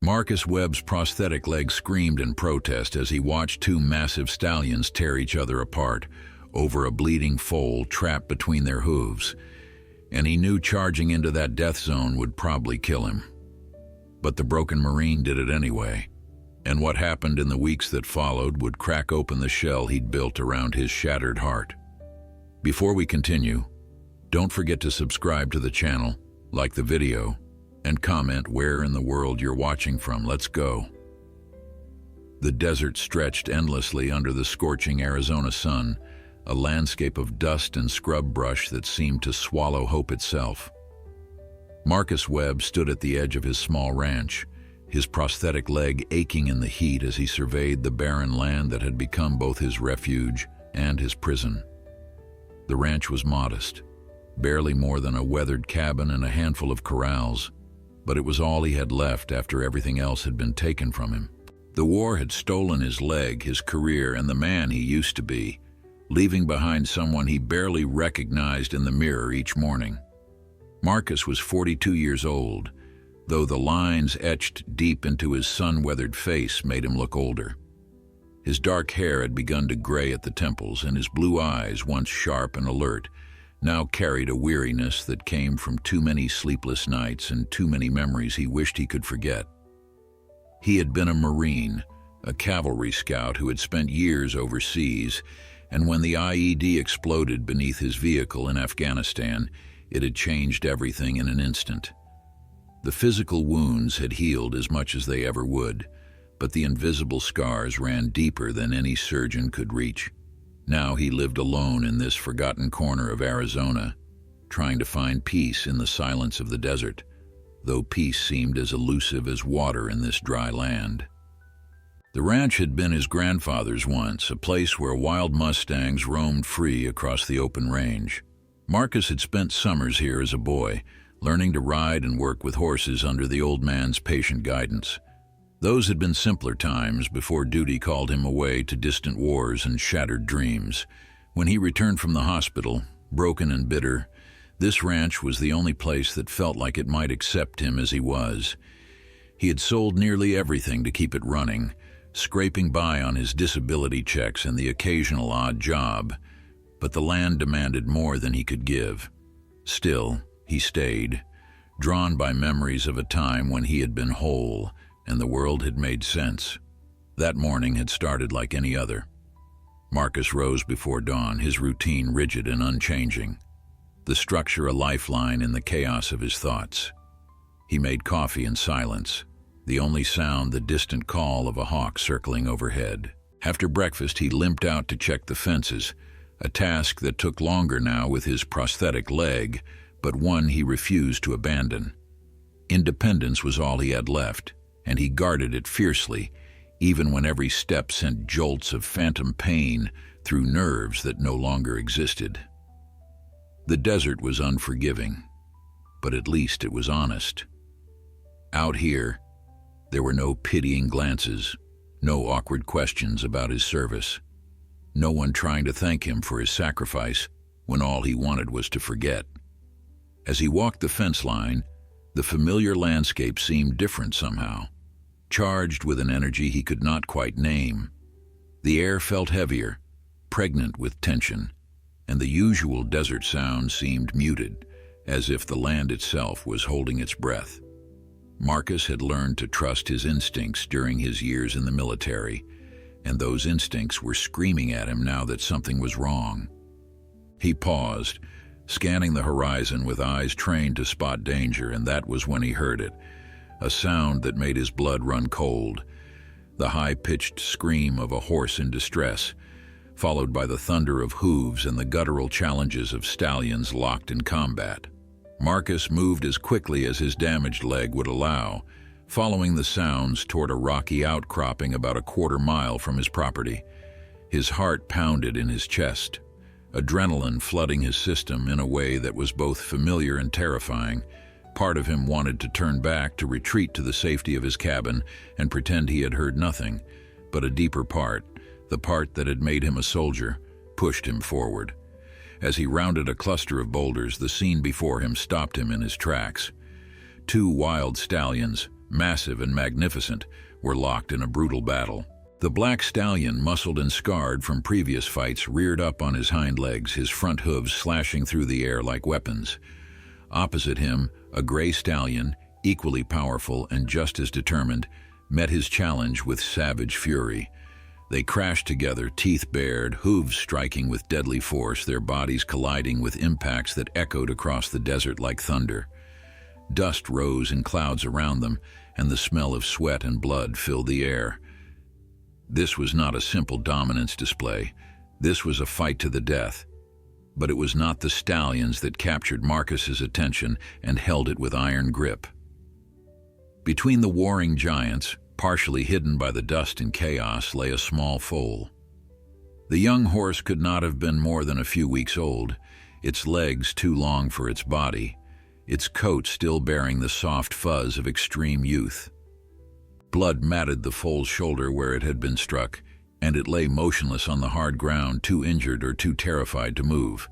Marcus Webb's prosthetic leg screamed in protest as he watched two massive stallions tear each other apart over a bleeding foal trapped between their hooves, and he knew charging into that death zone would probably kill him. But the broken Marine did it anyway, and what happened in the weeks that followed would crack open the shell he'd built around his shattered heart. Before we continue, don't forget to subscribe to the channel, like the video, and comment where in the world you're watching from. Let's go. The desert stretched endlessly under the scorching Arizona sun, a landscape of dust and scrub brush that seemed to swallow hope itself. Marcus Webb stood at the edge of his small ranch, his prosthetic leg aching in the heat as he surveyed the barren land that had become both his refuge and his prison. The ranch was modest, barely more than a weathered cabin and a handful of corrals, but it was all he had left after everything else had been taken from him. The war had stolen his leg, his career, and the man he used to be, leaving behind someone he barely recognized in the mirror each morning. Marcus was 42 years old, though the lines etched deep into his sun-weathered face made him look older. His dark hair had begun to gray at the temples, and his blue eyes, once sharp and alert, now carried a weariness that came from too many sleepless nights and too many memories he wished he could forget. He had been a Marine, a cavalry scout who had spent years overseas, and when the IED exploded beneath his vehicle in Afghanistan, it had changed everything in an instant. The physical wounds had healed as much as they ever would, but the invisible scars ran deeper than any surgeon could reach. Now he lived alone in this forgotten corner of Arizona, trying to find peace in the silence of the desert, though peace seemed as elusive as water in this dry land. The ranch had been his grandfather's once, a place where wild mustangs roamed free across the open range. Marcus had spent summers here as a boy, learning to ride and work with horses under the old man's patient guidance. Those had been simpler times before duty called him away to distant wars and shattered dreams. When he returned from the hospital, broken and bitter, this ranch was the only place that felt like it might accept him as he was. He had sold nearly everything to keep it running, scraping by on his disability checks and the occasional odd job, but the land demanded more than he could give. Still, he stayed, drawn by memories of a time when he had been whole and the world had made sense. That morning had started like any other. Marcus rose before dawn, his routine rigid and unchanging, the structure a lifeline in the chaos of his thoughts. He made coffee in silence, the only sound the distant call of a hawk circling overhead. After breakfast, he limped out to check the fences, a task that took longer now with his prosthetic leg, but one he refused to abandon. Independence was all he had left, and he guarded it fiercely, even when every step sent jolts of phantom pain through nerves that no longer existed. The desert was unforgiving, but at least it was honest. Out here, there were no pitying glances, no awkward questions about his service, no one trying to thank him for his sacrifice when all he wanted was to forget. As he walked the fence line, the familiar landscape seemed different somehow, charged with an energy he could not quite name. The air felt heavier, pregnant with tension, and the usual desert sound seemed muted, as if the land itself was holding its breath. Marcus had learned to trust his instincts during his years in the military, and those instincts were screaming at him now that something was wrong. He paused, scanning the horizon with eyes trained to spot danger, and that was when he heard it, a sound that made his blood run cold, the high-pitched scream of a horse in distress, followed by the thunder of hooves and the guttural challenges of stallions locked in combat. Marcus moved as quickly as his damaged leg would allow, following the sounds toward a rocky outcropping about a quarter-mile from his property. His heart pounded in his chest, adrenaline flooding his system in a way that was both familiar and terrifying. Part of him wanted to turn back, to retreat to the safety of his cabin and pretend he had heard nothing, but a deeper part, the part that had made him a soldier, pushed him forward. As he rounded a cluster of boulders, the scene before him stopped him in his tracks. Two wild stallions, massive and magnificent, were locked in a brutal battle. The black stallion, muscled and scarred from previous fights, reared up on his hind legs, his front hooves slashing through the air like weapons. Opposite him, a gray stallion, equally powerful and just as determined, met his challenge with savage fury. They crashed together, teeth bared, hooves striking with deadly force, their bodies colliding with impacts that echoed across the desert like thunder. Dust rose in clouds around them, and the smell of sweat and blood filled the air. This was not a simple dominance display. This was a fight to the death. But it was not the stallions that captured Marcus's attention and held it with iron grip. Between the warring giants, partially hidden by the dust and chaos, lay a small foal. The young horse could not have been more than a few weeks old, its legs too long for its body, its coat still bearing the soft fuzz of extreme youth. Blood matted the foal's shoulder where it had been struck, and it lay motionless on the hard ground, too injured or too terrified to move.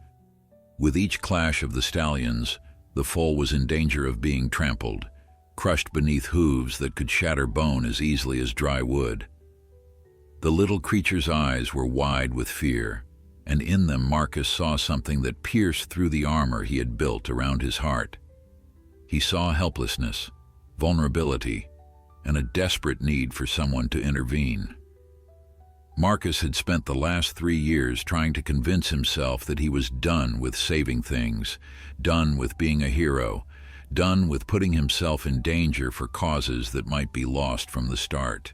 With each clash of the stallions, the foal was in danger of being trampled, crushed beneath hooves that could shatter bone as easily as dry wood. The little creature's eyes were wide with fear, and in them Marcus saw something that pierced through the armor he had built around his heart. He saw helplessness, vulnerability, and a desperate need for someone to intervene. Marcus had spent the last 3 years trying to convince himself that he was done with saving things, done with being a hero, done with putting himself in danger for causes that might be lost from the start.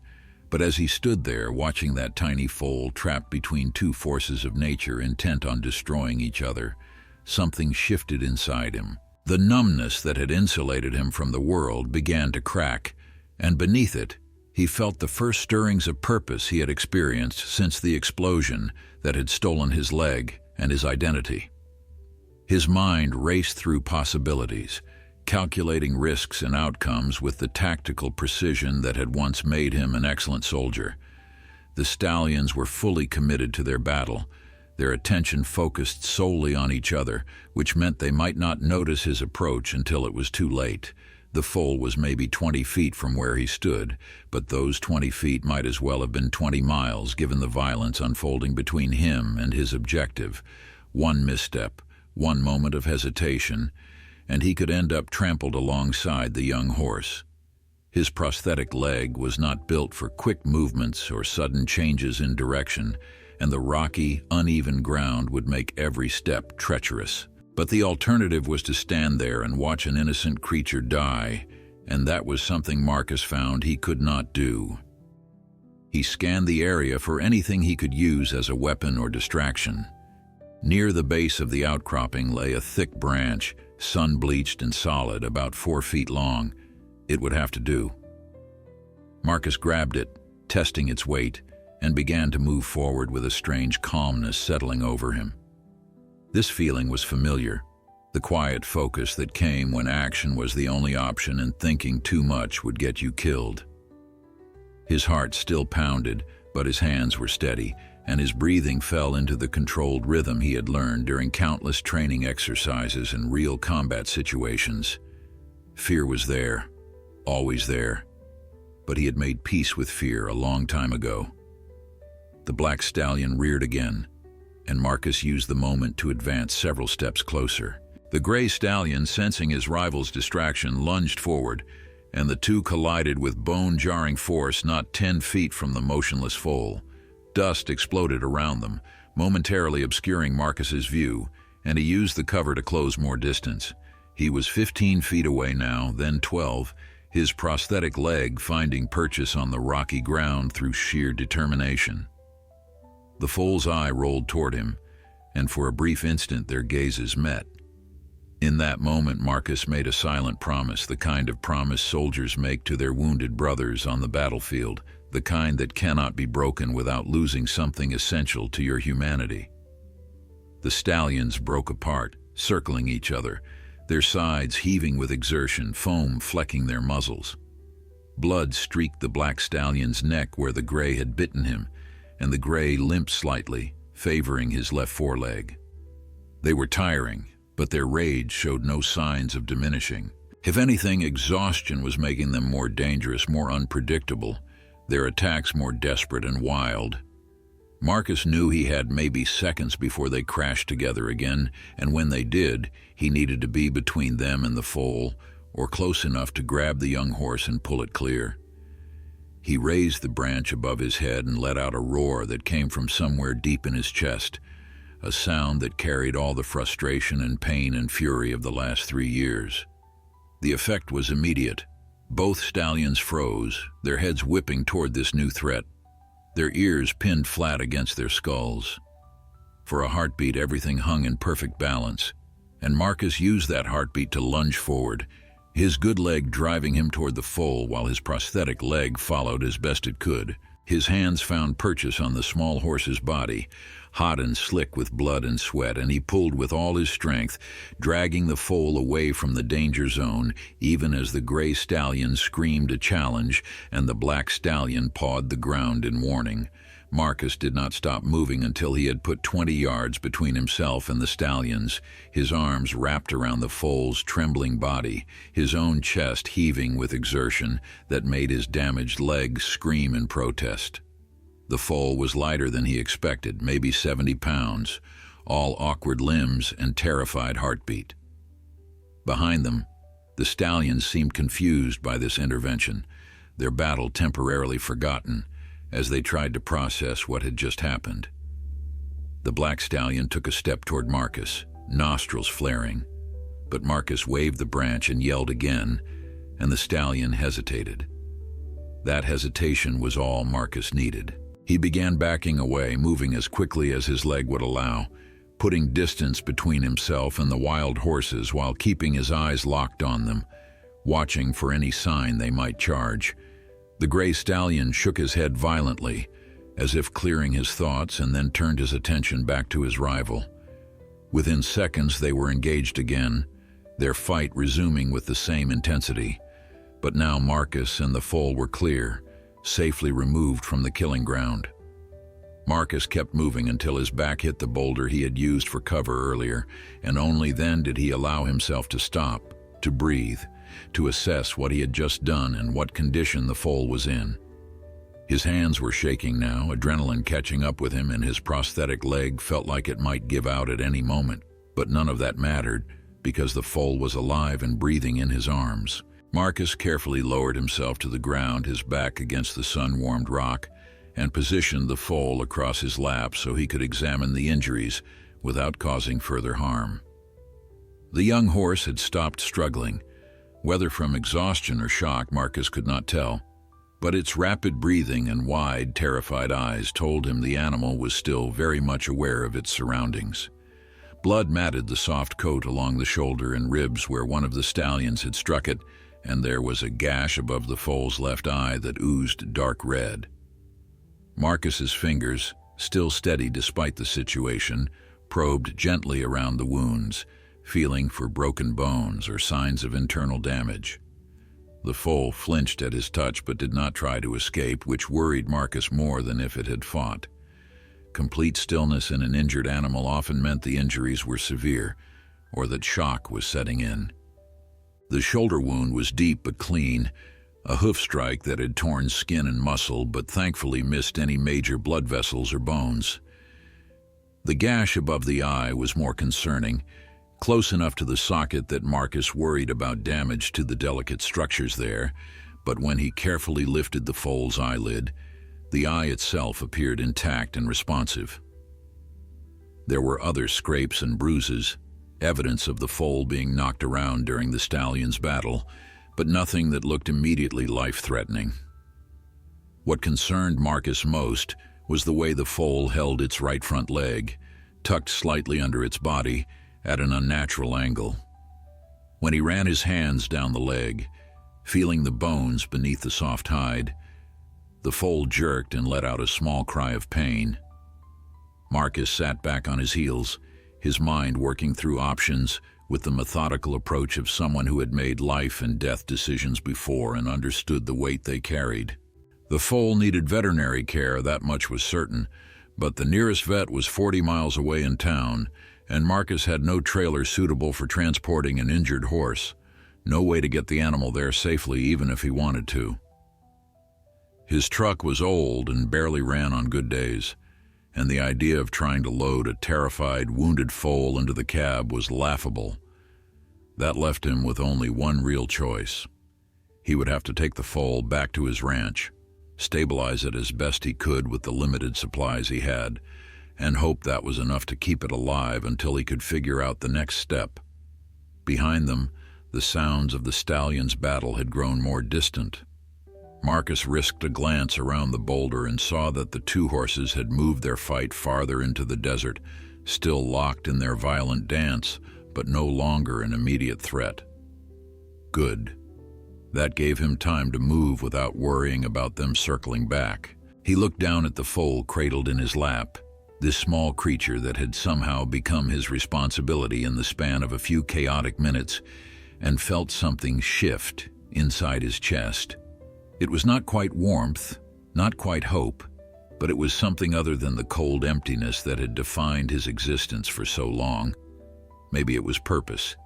But as he stood there watching that tiny foal trapped between two forces of nature intent on destroying each other, something shifted inside him. The numbness that had insulated him from the world began to crack, and beneath it, he felt the first stirrings of purpose he had experienced since the explosion that had stolen his leg and his identity. His mind raced through possibilities, calculating risks and outcomes with the tactical precision that had once made him an excellent soldier. The stallions were fully committed to their battle, their attention focused solely on each other, which meant they might not notice his approach until it was too late. The foal was maybe 20 feet from where he stood, but those 20 feet might as well have been 20 miles given the violence unfolding between him and his objective. One misstep, one moment of hesitation, and he could end up trampled alongside the young horse. His prosthetic leg was not built for quick movements or sudden changes in direction, and the rocky, uneven ground would make every step treacherous. But the alternative was to stand there and watch an innocent creature die, and that was something Marcus found he could not do. He scanned the area for anything he could use as a weapon or distraction. Near the base of the outcropping lay a thick branch, sun-bleached and solid, about 4 feet long. It would have to do. Marcus grabbed it, testing its weight, and began to move forward with a strange calmness settling over him. This feeling was familiar, the quiet focus that came when action was the only option and thinking too much would get you killed. His heart still pounded, but his hands were steady, and his breathing fell into the controlled rhythm he had learned during countless training exercises and real combat situations. Fear was there, always there, but he had made peace with fear a long time ago. The black stallion reared again, and Marcus used the moment to advance several steps closer. The gray stallion, sensing his rival's distraction, lunged forward, and the two collided with bone-jarring force not 10 feet from the motionless foal. Dust exploded around them, momentarily obscuring Marcus's view, and he used the cover to close more distance. He was 15 feet away now, then 12, his prosthetic leg finding purchase on the rocky ground through sheer determination. The foal's eye rolled toward him, and for a brief instant their gazes met. In that moment, Marcus made a silent promise, the kind of promise soldiers make to their wounded brothers on the battlefield, the kind that cannot be broken without losing something essential to your humanity. The stallions broke apart, circling each other, their sides heaving with exertion, foam flecking their muzzles. Blood streaked the black stallion's neck where the gray had bitten him, and the gray limped slightly, favoring his left foreleg. They were tiring, but their rage showed no signs of diminishing. If anything, exhaustion was making them more dangerous, more unpredictable, their attacks more desperate and wild. Marcus knew he had maybe seconds before they crashed together again, and when they did, he needed to be between them and the foal, or close enough to grab the young horse and pull it clear. He raised the branch above his head and let out a roar that came from somewhere deep in his chest, a sound that carried all the frustration and pain and fury of the last 3 years. The effect was immediate. Both stallions froze, their heads whipping toward this new threat, their ears pinned flat against their skulls. For a heartbeat, everything hung in perfect balance, and Marcus used that heartbeat to lunge forward, his good leg driving him toward the foal while his prosthetic leg followed as best it could. His hands found purchase on the small horse's body, hot and slick with blood and sweat, and he pulled with all his strength, dragging the foal away from the danger zone, even as the gray stallion screamed a challenge and the black stallion pawed the ground in warning. Marcus did not stop moving until he had put 20 yards between himself and the stallions, his arms wrapped around the foal's trembling body, his own chest heaving with exertion that made his damaged legs scream in protest. The foal was lighter than he expected, maybe 70 pounds, all awkward limbs and terrified heartbeat. Behind them, the stallions seemed confused by this intervention, their battle temporarily forgotten, as they tried to process what had just happened. The black stallion took a step toward Marcus, nostrils flaring, but Marcus waved the branch and yelled again, and the stallion hesitated. That hesitation was all Marcus needed. He began backing away, moving as quickly as his leg would allow, putting distance between himself and the wild horses while keeping his eyes locked on them, watching for any sign they might charge. The gray stallion shook his head violently, as if clearing his thoughts, and then turned his attention back to his rival. Within seconds they were engaged again, their fight resuming with the same intensity. But now Marcus and the foal were clear, safely removed from the killing ground. Marcus kept moving until his back hit the boulder he had used for cover earlier, and only then did he allow himself to stop, to breathe, to assess what he had just done and what condition the foal was in. His hands were shaking now, adrenaline catching up with him, and his prosthetic leg felt like it might give out at any moment. But none of that mattered, because the foal was alive and breathing in his arms. Marcus carefully lowered himself to the ground, his back against the sun-warmed rock, and positioned the foal across his lap so he could examine the injuries without causing further harm. The young horse had stopped struggling. Whether from exhaustion or shock, Marcus could not tell, but its rapid breathing and wide, terrified eyes told him the animal was still very much aware of its surroundings. Blood matted the soft coat along the shoulder and ribs where one of the stallions had struck it, and there was a gash above the foal's left eye that oozed dark red. Marcus's fingers, still steady despite the situation, probed gently around the wounds, feeling for broken bones or signs of internal damage. The foal flinched at his touch but did not try to escape, which worried Marcus more than if it had fought. Complete stillness in an injured animal often meant the injuries were severe, or that shock was setting in. The shoulder wound was deep but clean, a hoof strike that had torn skin and muscle but thankfully missed any major blood vessels or bones. The gash above the eye was more concerning, close enough to the socket that Marcus worried about damage to the delicate structures there, but when he carefully lifted the foal's eyelid, the eye itself appeared intact and responsive. There were other scrapes and bruises, evidence of the foal being knocked around during the stallion's battle, but nothing that looked immediately life-threatening. What concerned Marcus most was the way the foal held its right front leg, tucked slightly under its body, at an unnatural angle. When he ran his hands down the leg, feeling the bones beneath the soft hide, the foal jerked and let out a small cry of pain. Marcus sat back on his heels, his mind working through options with the methodical approach of someone who had made life and death decisions before and understood the weight they carried. The foal needed veterinary care, that much was certain, but the nearest vet was 40 miles away in town, and Marcus had no trailer suitable for transporting an injured horse. No way to get the animal there safely even if he wanted to. His truck was old and barely ran on good days, and the idea of trying to load a terrified, wounded foal into the cab was laughable. That left him with only one real choice. He would have to take the foal back to his ranch, stabilize it as best he could with the limited supplies he had, and hope that was enough to keep it alive until he could figure out the next step. Behind them, the sounds of the Stallions' battle had grown more distant. Marcus risked a glance around the boulder and saw that the two horses had moved their fight farther into the desert, still locked in their violent dance, but no longer an immediate threat. Good. That gave him time to move without worrying about them circling back. He looked down at the foal cradled in his lap, this small creature that had somehow become his responsibility in the span of a few chaotic minutes, and felt something shift inside his chest. It was not quite warmth, not quite hope, but it was something other than the cold emptiness that had defined his existence for so long. Maybe it was purpose.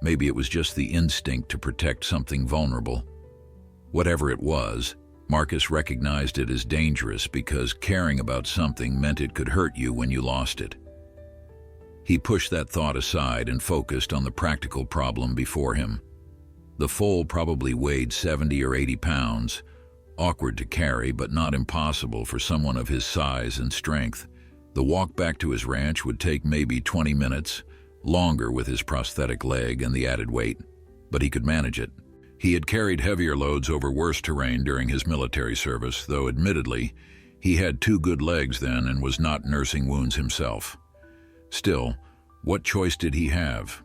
Maybe it was just the instinct to protect something vulnerable. Whatever it was, Marcus recognized it as dangerous because caring about something meant it could hurt you when you lost it. He pushed that thought aside and focused on the practical problem before him. The foal probably weighed 70 or 80 pounds, awkward to carry but not impossible for someone of his size and strength. The walk back to his ranch would take maybe 20 minutes, longer with his prosthetic leg and the added weight, but he could manage it. He had carried heavier loads over worse terrain during his military service, though admittedly, he had 2 good legs then and was not nursing wounds himself. Still, what choice did he have?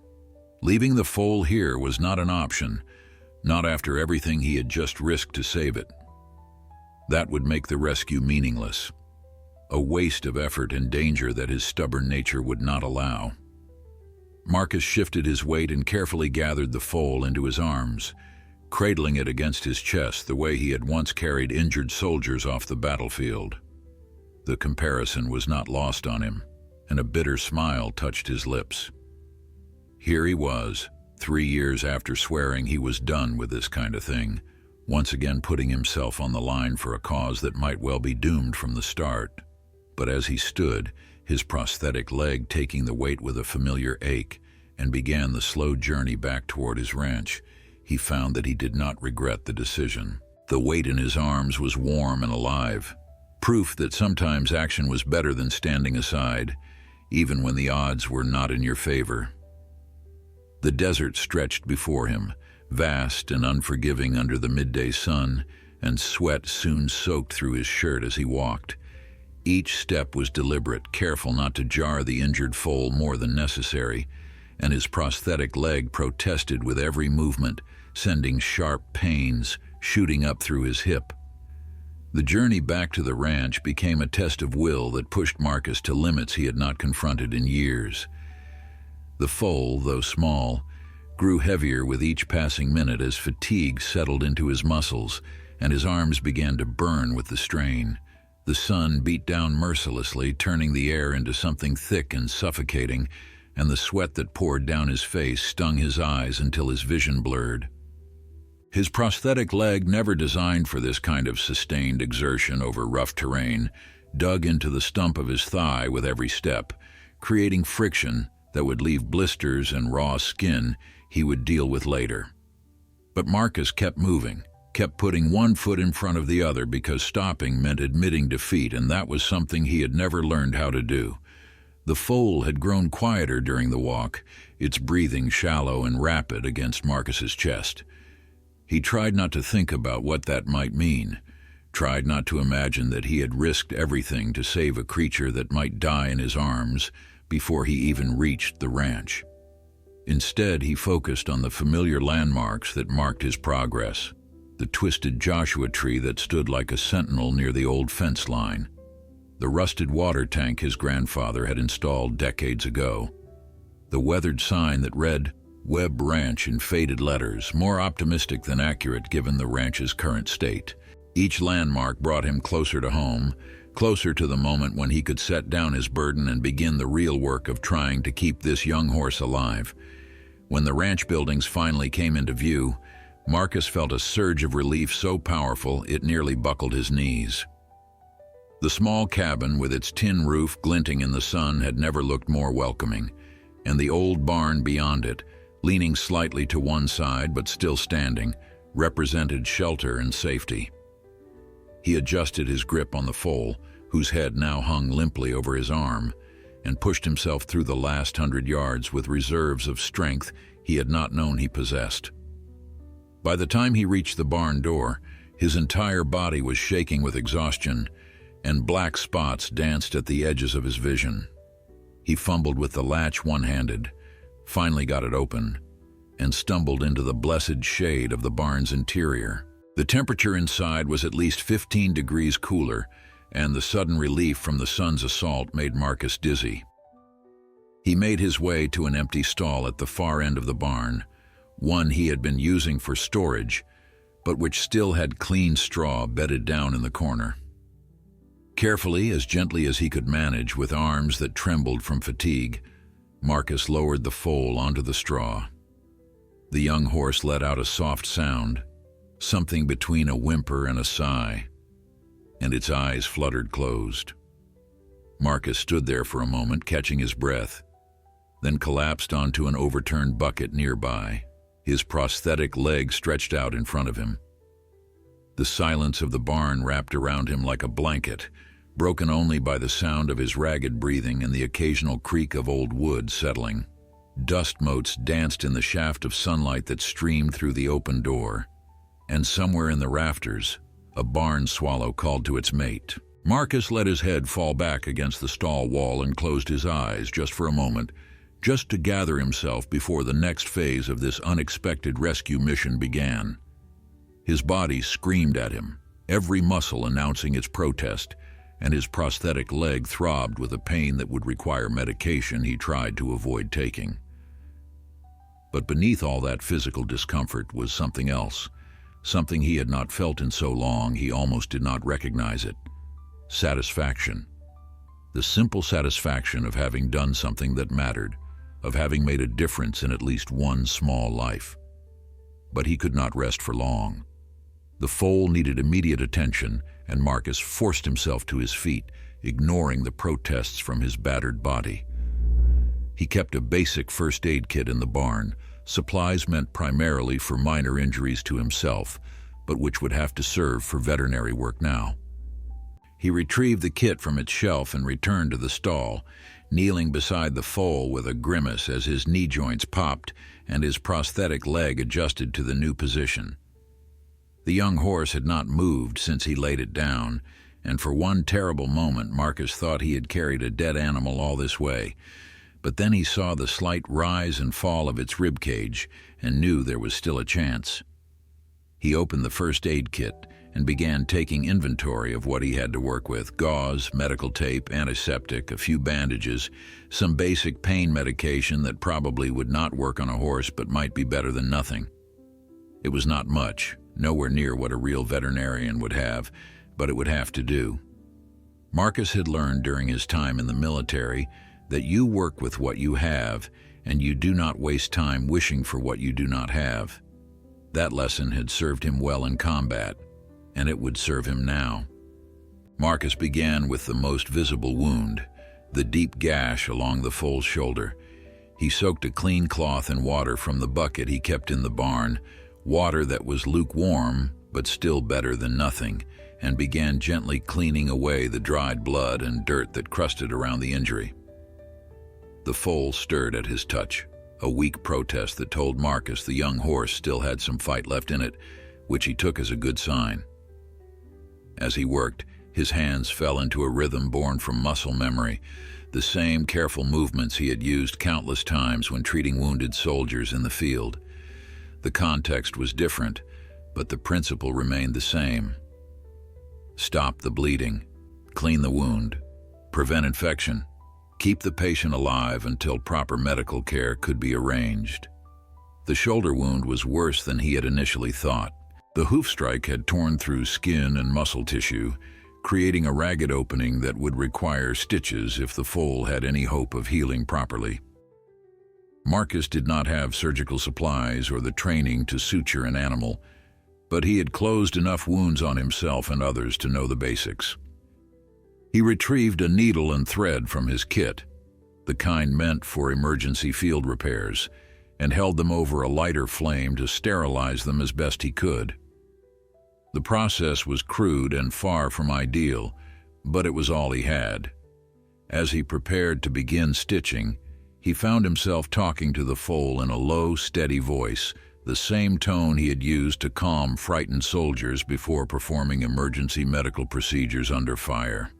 Leaving the foal here was not an option, not after everything he had just risked to save it. That would make the rescue meaningless, a waste of effort and danger that his stubborn nature would not allow. Marcus shifted his weight and carefully gathered the foal into his arms, cradling it against his chest the way he had once carried injured soldiers off the battlefield. The comparison was not lost on him, and a bitter smile touched his lips. Here he was, 3 years after swearing he was done with this kind of thing, once again putting himself on the line for a cause that might well be doomed from the start. But as he stood, his prosthetic leg taking the weight with a familiar ache, and began the slow journey back toward his ranch, he found that he did not regret the decision. The weight in his arms was warm and alive, proof that sometimes action was better than standing aside, even when the odds were not in your favor. The desert stretched before him, vast and unforgiving under the midday sun, and sweat soon soaked through his shirt as he walked. Each step was deliberate, careful not to jar the injured foal more than necessary, and his prosthetic leg protested with every movement, sending sharp pains shooting up through his hip. The journey back to the ranch became a test of will that pushed Marcus to limits he had not confronted in years. The foal, though small, grew heavier with each passing minute as fatigue settled into his muscles and his arms began to burn with the strain. The sun beat down mercilessly, turning the air into something thick and suffocating, and the sweat that poured down his face stung his eyes until his vision blurred. His prosthetic leg, never designed for this kind of sustained exertion over rough terrain, dug into the stump of his thigh with every step, creating friction that would leave blisters and raw skin he would deal with later. But Marcus kept moving, kept putting one foot in front of the other because stopping meant admitting defeat, and that was something he had never learned how to do. The foal had grown quieter during the walk, its breathing shallow and rapid against Marcus's chest. He tried not to think about what that might mean, tried not to imagine that he had risked everything to save a creature that might die in his arms before he even reached the ranch. Instead, he focused on the familiar landmarks that marked his progress, the twisted Joshua tree that stood like a sentinel near the old fence line, the rusted water tank his grandfather had installed decades ago, the weathered sign that read Webb Ranch in faded letters, more optimistic than accurate given the ranch's current state. Each landmark brought him closer to home, closer to the moment when he could set down his burden and begin the real work of trying to keep this young horse alive. When the ranch buildings finally came into view, Marcus felt a surge of relief so powerful it nearly buckled his knees. The small cabin with its tin roof glinting in the sun had never looked more welcoming, and the old barn beyond it, leaning slightly to one side but still standing, represented shelter and safety. He adjusted his grip on the foal, whose head now hung limply over his arm, and pushed himself through the last 100 yards with reserves of strength he had not known he possessed. By the time he reached the barn door, his entire body was shaking with exhaustion, and black spots danced at the edges of his vision. He fumbled with the latch one-handed, finally got it open, and stumbled into the blessed shade of the barn's interior. The temperature inside was at least 15 degrees cooler, and the sudden relief from the sun's assault made Marcus dizzy. He made his way to an empty stall at the far end of the barn, one he had been using for storage, but which still had clean straw bedded down in the corner. Carefully, as gently as he could manage, with arms that trembled from fatigue, Marcus lowered the foal onto the straw. The young horse let out a soft sound, something between a whimper and a sigh, and its eyes fluttered closed. Marcus stood there for a moment, catching his breath, then collapsed onto an overturned bucket nearby, his prosthetic leg stretched out in front of him. The silence of the barn wrapped around him like a blanket, broken only by the sound of his ragged breathing and the occasional creak of old wood settling. Dust motes danced in the shaft of sunlight that streamed through the open door, and somewhere in the rafters, a barn swallow called to its mate. Marcus let his head fall back against the stall wall and closed his eyes just for a moment, just to gather himself before the next phase of this unexpected rescue mission began. His body screamed at him, every muscle announcing its protest, and his prosthetic leg throbbed with a pain that would require medication he tried to avoid taking. But beneath all that physical discomfort was something else, something he had not felt in so long he almost did not recognize it. Satisfaction. The simple satisfaction of having done something that mattered, of having made a difference in at least one small life. But he could not rest for long. The foal needed immediate attention, and Marcus forced himself to his feet, ignoring the protests from his battered body. He kept a basic first aid kit in the barn, supplies meant primarily for minor injuries to himself, but which would have to serve for veterinary work now. He retrieved the kit from its shelf and returned to the stall, kneeling beside the foal with a grimace as his knee joints popped and his prosthetic leg adjusted to the new position. The young horse had not moved since he laid it down, and for one terrible moment Marcus thought he had carried a dead animal all this way. But then he saw the slight rise and fall of its rib cage and knew there was still a chance. He opened the first aid kit and began taking inventory of what he had to work with: gauze, medical tape, antiseptic, a few bandages, some basic pain medication that probably would not work on a horse but might be better than nothing. It was not much, nowhere near what a real veterinarian would have, but it would have to do. Marcus had learned during his time in the military that you work with what you have, and you do not waste time wishing for what you do not have. That lesson had served him well in combat, and it would serve him now. Marcus began with the most visible wound, the deep gash along the foal's shoulder. He soaked a clean cloth in water from the bucket he kept in the barn, water that was lukewarm but still better than nothing, and began gently cleaning away the dried blood and dirt that crusted around the injury. The foal stirred at his touch, a weak protest that told Marcus the young horse still had some fight left in it, which he took as a good sign. As he worked, his hands fell into a rhythm born from muscle memory, the same careful movements he had used countless times when treating wounded soldiers in the field. The context was different, but the principle remained the same. Stop the bleeding, clean the wound, prevent infection, keep the patient alive until proper medical care could be arranged. The shoulder wound was worse than he had initially thought. The hoof strike had torn through skin and muscle tissue, creating a ragged opening that would require stitches if the foal had any hope of healing properly. Marcus did not have surgical supplies or the training to suture an animal, but he had closed enough wounds on himself and others to know the basics. He retrieved a needle and thread from his kit, the kind meant for emergency field repairs, and held them over a lighter flame to sterilize them as best he could. The process was crude and far from ideal, but it was all he had. As he prepared to begin stitching, he found himself talking to the foal in a low, steady voice, the same tone he had used to calm frightened soldiers before performing emergency medical procedures under fire.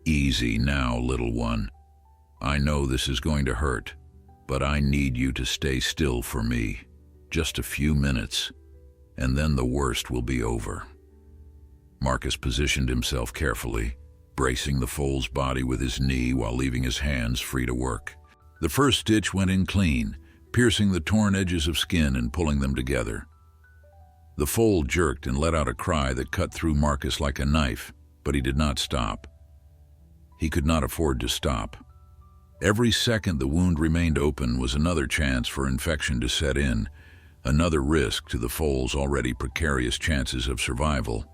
"Easy now, little one. I know this is going to hurt, but I need you to stay still for me. Just a few minutes, and then the worst will be over." Marcus positioned himself carefully, bracing the foal's body with his knee while leaving his hands free to work. The first stitch went in clean, piercing the torn edges of skin and pulling them together. The foal jerked and let out a cry that cut through Marcus like a knife, but he did not stop. He could not afford to stop. Every second the wound remained open was another chance for infection to set in, another risk to the foal's already precarious chances of survival.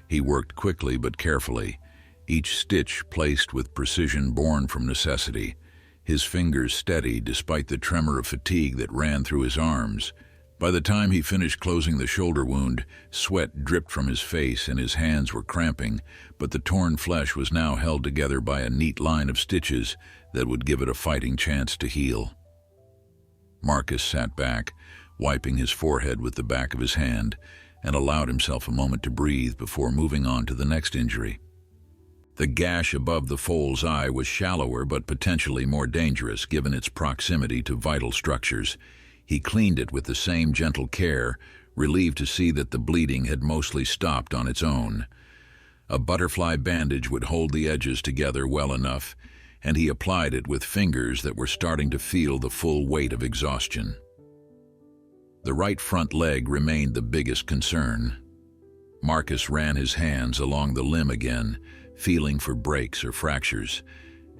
He worked quickly but carefully, each stitch placed with precision born from necessity, his fingers steady despite the tremor of fatigue that ran through his arms. By the time he finished closing the shoulder wound, sweat dripped from his face and his hands were cramping, but the torn flesh was now held together by a neat line of stitches that would give it a fighting chance to heal. Marcus sat back, wiping his forehead with the back of his hand, and allowed himself a moment to breathe before moving on to the next injury. The gash above the foal's eye was shallower but potentially more dangerous given its proximity to vital structures. He cleaned it with the same gentle care, relieved to see that the bleeding had mostly stopped on its own. A butterfly bandage would hold the edges together well enough, and he applied it with fingers that were starting to feel the full weight of exhaustion. The right front leg remained the biggest concern. Marcus ran his hands along the limb again, feeling for breaks or fractures,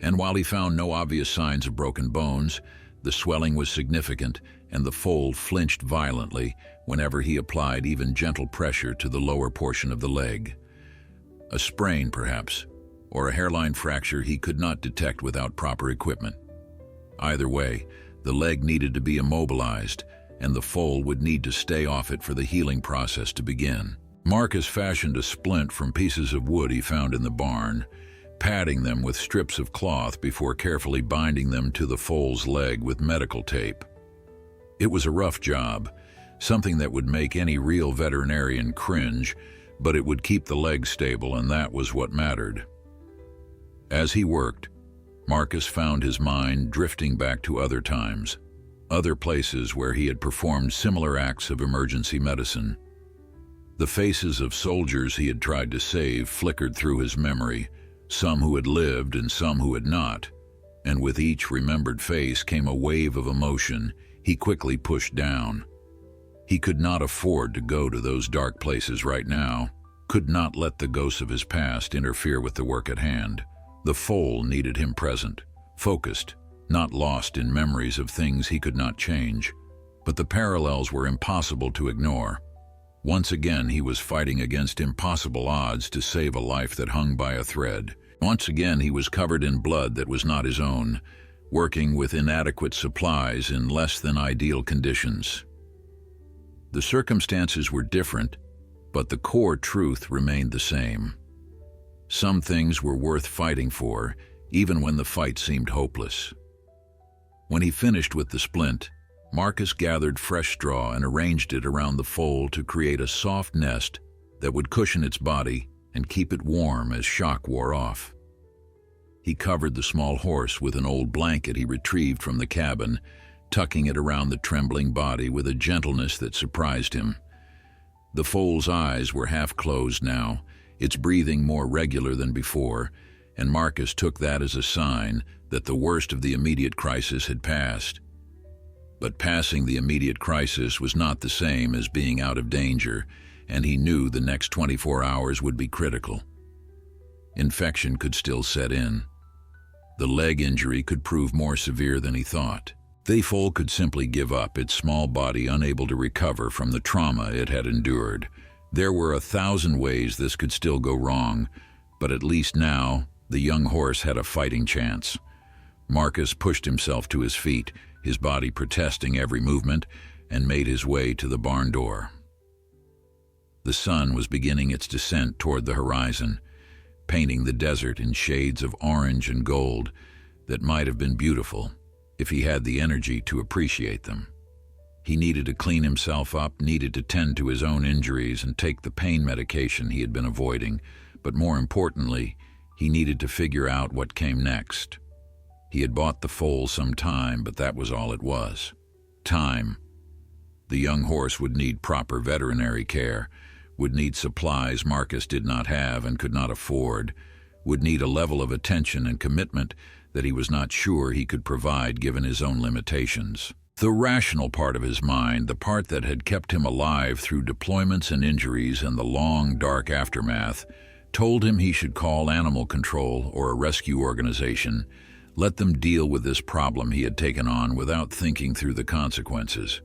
and while he found no obvious signs of broken bones, the swelling was significant and the foal flinched violently whenever he applied even gentle pressure to the lower portion of the leg. A sprain, perhaps, or a hairline fracture he could not detect without proper equipment. Either way, the leg needed to be immobilized, and the foal would need to stay off it for the healing process to begin. Marcus fashioned a splint from pieces of wood he found in the barn, padding them with strips of cloth before carefully binding them to the foal's leg with medical tape. It was a rough job, something that would make any real veterinarian cringe, but it would keep the leg stable, and that was what mattered. As he worked, Marcus found his mind drifting back to other times, other places where he had performed similar acts of emergency medicine. The faces of soldiers he had tried to save flickered through his memory, some who had lived and some who had not, and with each remembered face came a wave of emotion he quickly pushed down. He could not afford to go to those dark places right now, could not let the ghosts of his past interfere with the work at hand. The foal needed him present, focused, not lost in memories of things he could not change. But the parallels were impossible to ignore. Once again he was fighting against impossible odds to save a life that hung by a thread. Once again he was covered in blood that was not his own, working with inadequate supplies in less than ideal conditions. The circumstances were different, but the core truth remained the same. Some things were worth fighting for, even when the fight seemed hopeless. When he finished with the splint, Marcus gathered fresh straw and arranged it around the foal to create a soft nest that would cushion its body and keep it warm as shock wore off. He covered the small horse with an old blanket he retrieved from the cabin, tucking it around the trembling body with a gentleness that surprised him. The foal's eyes were half closed now, its breathing more regular than before, and Marcus took that as a sign that the worst of the immediate crisis had passed. But passing the immediate crisis was not the same as being out of danger, and he knew the next 24 hours would be critical. Infection could still set in. The leg injury could prove more severe than he thought. The foal could simply give up, its small body unable to recover from the trauma it had endured. There were 1,000 ways this could still go wrong, but at least now, the young horse had a fighting chance. Marcus pushed himself to his feet, his body protesting every movement, and made his way to the barn door. The sun was beginning its descent toward the horizon, painting the desert in shades of orange and gold that might have been beautiful if he had the energy to appreciate them. He needed to clean himself up, needed to tend to his own injuries and take the pain medication he had been avoiding, but more importantly, he needed to figure out what came next. He had bought the foal some time, but that was all it was. Time. The young horse would need proper veterinary care, would need supplies Marcus did not have and could not afford, would need a level of attention and commitment that he was not sure he could provide given his own limitations. The rational part of his mind, the part that had kept him alive through deployments and injuries and the long, dark aftermath, told him he should call animal control or a rescue organization, let them deal with this problem he had taken on without thinking through the consequences.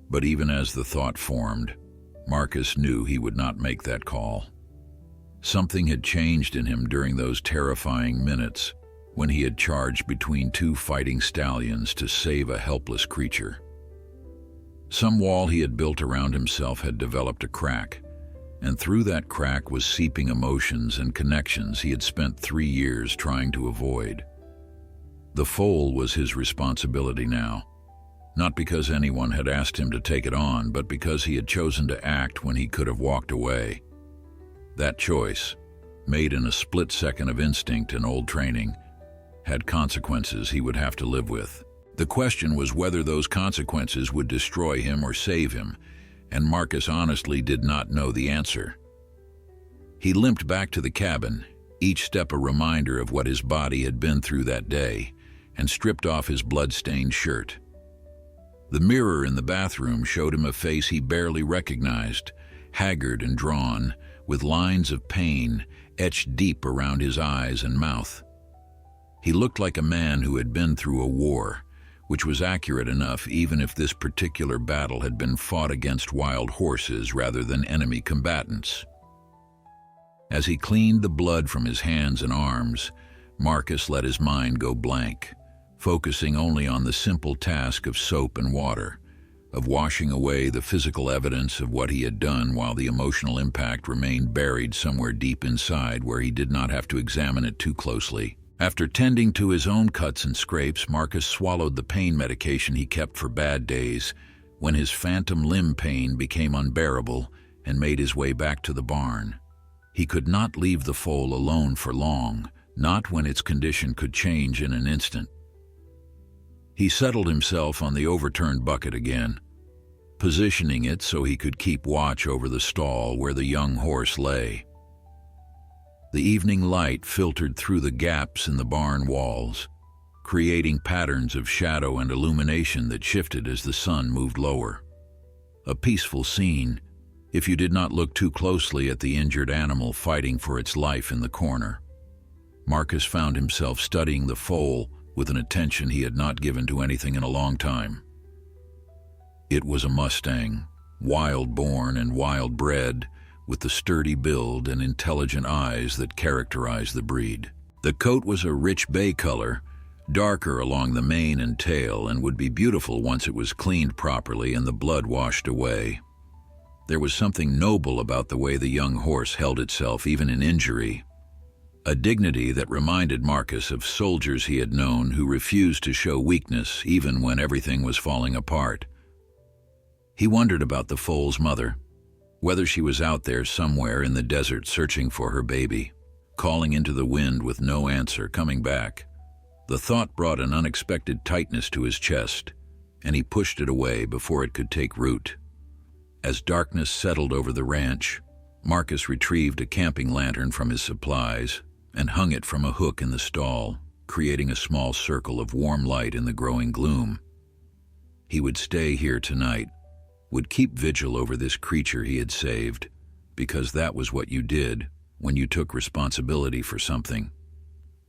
But even as the thought formed, Marcus knew he would not make that call. Something had changed in him during those terrifying minutes when he had charged between two fighting stallions to save a helpless creature. Some wall he had built around himself had developed a crack, and through that crack was seeping emotions and connections he had spent 3 years trying to avoid. The foal was his responsibility now, not because anyone had asked him to take it on, but because he had chosen to act when he could have walked away. That choice, made in a split second of instinct and old training, had consequences he would have to live with. The question was whether those consequences would destroy him or save him, and Marcus honestly did not know the answer. He limped back to the cabin, each step a reminder of what his body had been through that day, and stripped off his blood-stained shirt. The mirror in the bathroom showed him a face he barely recognized, haggard and drawn, with lines of pain etched deep around his eyes and mouth. He looked like a man who had been through a war, which was accurate enough even if this particular battle had been fought against wild horses rather than enemy combatants. As he cleaned the blood from his hands and arms, Marcus let his mind go blank, focusing only on the simple task of soap and water, of washing away the physical evidence of what he had done while the emotional impact remained buried somewhere deep inside where he did not have to examine it too closely. After tending to his own cuts and scrapes, Marcus swallowed the pain medication he kept for bad days when his phantom limb pain became unbearable and made his way back to the barn. He could not leave the foal alone for long, not when its condition could change in an instant. He settled himself on the overturned bucket again, positioning it so he could keep watch over the stall where the young horse lay. The evening light filtered through the gaps in the barn walls, creating patterns of shadow and illumination that shifted as the sun moved lower. A peaceful scene, if you did not look too closely at the injured animal fighting for its life in the corner. Marcus found himself studying the foal with an attention he had not given to anything in a long time. It was a Mustang, wild-born and wild-bred, with the sturdy build and intelligent eyes that characterized the breed. The coat was a rich bay color, darker along the mane and tail, and would be beautiful once it was cleaned properly and the blood washed away. There was something noble about the way the young horse held itself even in injury, a dignity that reminded Marcus of soldiers he had known who refused to show weakness even when everything was falling apart. He wondered about the foal's mother, whether she was out there somewhere in the desert searching for her baby, calling into the wind with no answer coming back. The thought brought an unexpected tightness to his chest, and he pushed it away before it could take root. As darkness settled over the ranch, Marcus retrieved a camping lantern from his supplies and hung it from a hook in the stall, creating a small circle of warm light in the growing gloom. He would stay here tonight, would keep vigil over this creature he had saved, because that was what you did when you took responsibility for something.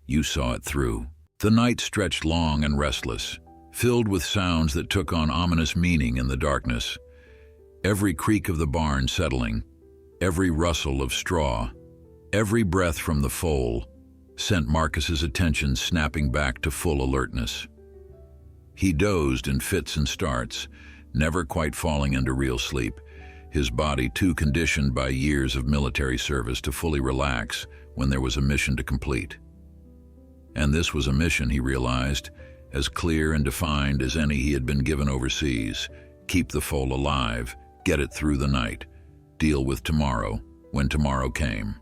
You saw it through. The night stretched long and restless, filled with sounds that took on ominous meaning in the darkness. Every creak of the barn settling, every rustle of straw, every breath from the foal sent Marcus's attention snapping back to full alertness. He dozed in fits and starts, never quite falling into real sleep, his body too conditioned by years of military service to fully relax when there was a mission to complete. And this was a mission, he realized, as clear and defined as any he had been given overseas. Keep the foal alive, get it through the night, deal with tomorrow when tomorrow came.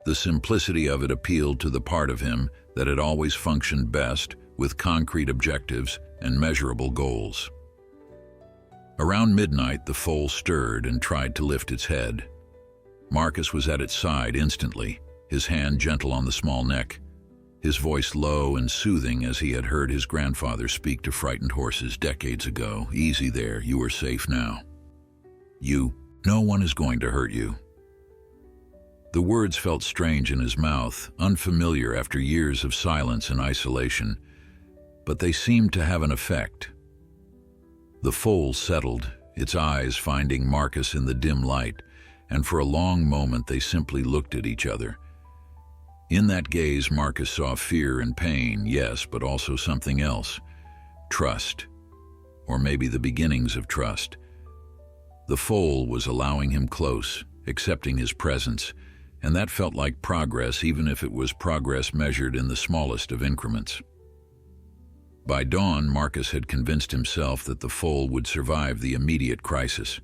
The simplicity of it appealed to the part of him that had always functioned best with concrete objectives and measurable goals. Around midnight, the foal stirred and tried to lift its head. Marcus was at its side instantly, his hand gentle on the small neck, his voice low and soothing as he had heard his grandfather speak to frightened horses decades ago. Easy there, you are safe now. No one is going to hurt you. The words felt strange in his mouth, unfamiliar after years of silence and isolation, but they seemed to have an effect. The foal settled, its eyes finding Marcus in the dim light, and for a long moment they simply looked at each other. In that gaze, Marcus saw fear and pain, yes, but also something else. Trust. Or maybe the beginnings of trust. The foal was allowing him close, accepting his presence, and that felt like progress, even if it was progress measured in the smallest of increments. By dawn, Marcus had convinced himself that the foal would survive the immediate crisis.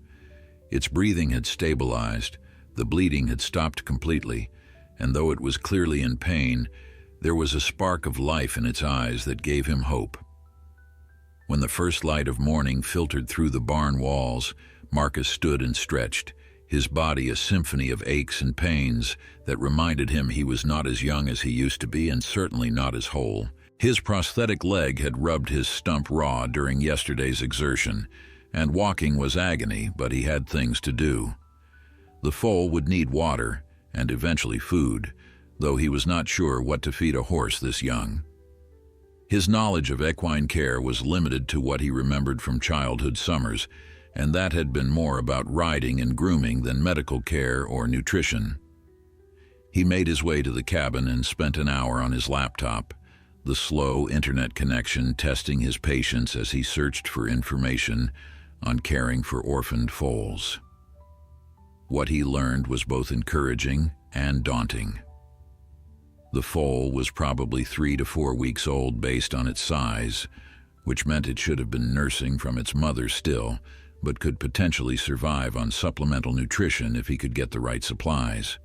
Its breathing had stabilized, the bleeding had stopped completely, and though it was clearly in pain, there was a spark of life in its eyes that gave him hope. When the first light of morning filtered through the barn walls, Marcus stood and stretched, his body a symphony of aches and pains that reminded him he was not as young as he used to be and certainly not as whole. His prosthetic leg had rubbed his stump raw during yesterday's exertion, and walking was agony, but he had things to do. The foal would need water, and eventually food, though he was not sure what to feed a horse this young. His knowledge of equine care was limited to what he remembered from childhood summers, and that had been more about riding and grooming than medical care or nutrition. He made his way to the cabin and spent an hour on his laptop, the slow internet connection testing his patience as he searched for information on caring for orphaned foals. What he learned was both encouraging and daunting. The foal was probably 3 to 4 weeks old based on its size, which meant it should have been nursing from its mother still, but could potentially survive on supplemental nutrition if he could get the right supplies.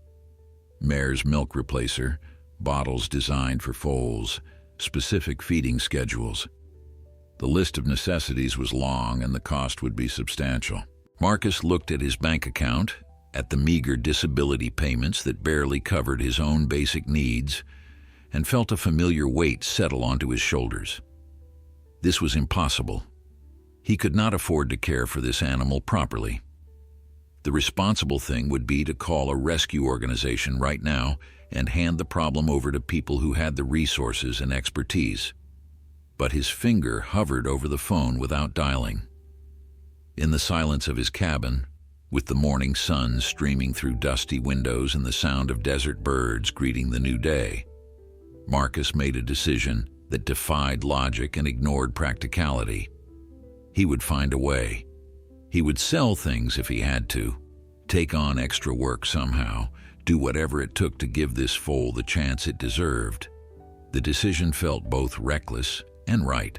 Mare's milk replacer, bottles designed for foals, specific feeding schedules. The list of necessities was long and the cost would be substantial. Marcus looked at his bank account, at the meager disability payments that barely covered his own basic needs, and felt a familiar weight settle onto his shoulders. This was impossible. He could not afford to care for this animal properly. The responsible thing would be to call a rescue organization right now and hand the problem over to people who had the resources and expertise. But his finger hovered over the phone without dialing. In the silence of his cabin, with the morning sun streaming through dusty windows and the sound of desert birds greeting the new day, Marcus made a decision that defied logic and ignored practicality. He would find a way. He would sell things if he had to, take on extra work somehow, do whatever it took to give this foal the chance it deserved. The decision felt both reckless and right,